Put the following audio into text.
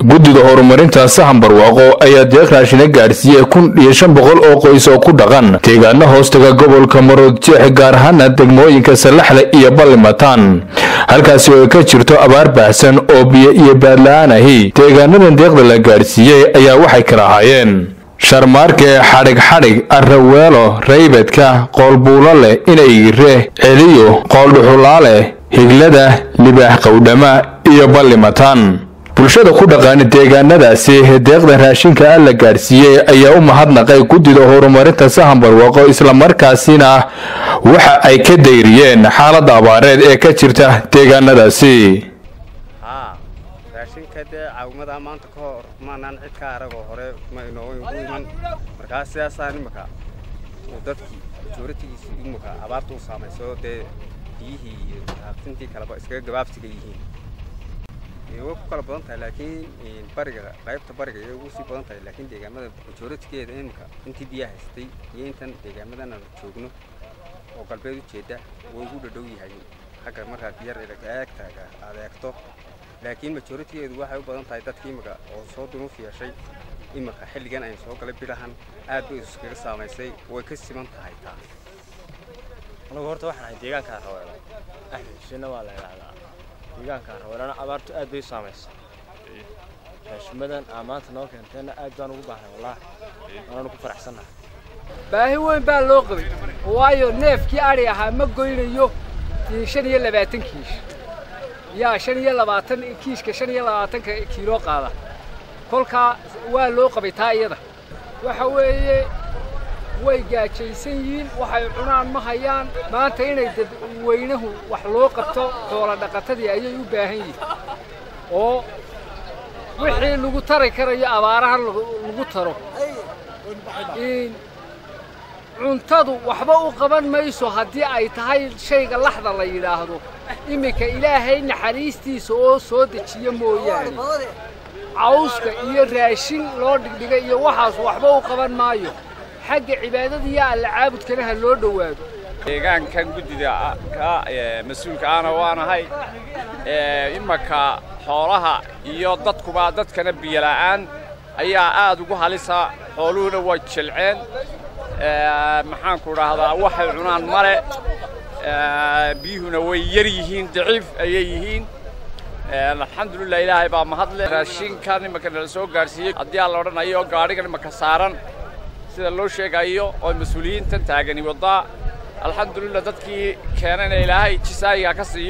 guddiga horumarinta sahan barwaaqo ayaa deeq raashina gaarsiiyay 1500 oo qoys oo ku dhaqan deegaano hoostaga gobolka Maroodijeex gaar ahaan degmooyinka Salaxle iyo Ballimataan halkaas oo ka jirto abaar baahsan oo biyo iyo baad la'aan ahi deegaanadan deeqda la gaarsiiyay ayaa waxay kala hayeen sharmaarke xadhig arraweelo raybadka qoolbuulo leh inayre celiyo qooldhuxulaale higlada libaax qowdhama iyo Ballimataan bulshada ku dhaqan deegaanadaasi deeqda raashinka la gaarsiiyay ayaa u mahadnaqay guddiga horumarinta sahan barwaaqo isla markaasina waxa ay ka deyriyeen xaaladda abaareed ee ka jirta deegaanadaasi raashinka caawimada maanta ka hor maanaan cid ka arago hore ma inoo iman markaas siyaasaan imaka dadkii majoritigiisa imaka abaartu u saamayso biyihii iyo haftintii kaleba iskaga gabaabsiga yihiin way ku kala badan tahay laakiin qaybta bariga ay ugu sii badan tahay laakiin deegaamada majoritigeeda imka intii biyaha haystay iyo intan deegaamadan joogno oo galbeed u jeeda way ugu dhadhow yahay xagga marka biyar eegto laakiin majoritigeedu waxay u badan tahay dadkii imka oo soo dunuuf yeeshay imka xilligan ay soo galay bilahan aad bay iskaga saamaysay way ka siman tahay taa anagu horta waxaan ahay deegaanka Raweelo shina waa la yiraahdaa deegaanka Raweelo abaartu aad bay saameysay raashimadan amaanta noo keentayna aad baan ugu baahnay wallahi waxaan ku faraxsanahay baahi weyn baa loo qabay waayo neefkii ari ahaa ma goynayo 25 kiish yaa 25 kiishka 25 kiilo qaada kolka waa loo qabay taa iyada waxa weeye way gaajaysan yihiin waxay cunaan ma hayaan maanta inay dad weynahu wax loo qabto xoola dhaqatadii ayay u baahan yihiin oo wixii lagu tari karayo abaaraha lagu taro cuntadu waxba u qaban mayso haddii ay tahay shayga laxda la yiraahdo imika ilaahay naxariistiisa oo soo dejiyo mooyaane cawska iyo raashin loo dhigdhigay iyo waxaas waxba u qaban maayo xagga cibaadada iyo alla caabudkana loo dhawaado deegaankan guddiga ka mas'uulka ana waanahay imaka xoolaha iyo dadkana biyo la'aan ayaa aad ugu halisa xooluhuna way jilceen maxaan ku raahdaa waxay cunaan male biyuhuna way yar yihiin daciif ayay yihiin alxamdulillah ilaahay baa mahadle raashinkan imaka la soo gaarsiiyay haddii aan la odhanayo gaarigan imaka saaran sida loo sheegayo oo mas'uuliyiintan taagani wada alxamdulillah dadkii keenana ilaahay jisaayiga ka siiyo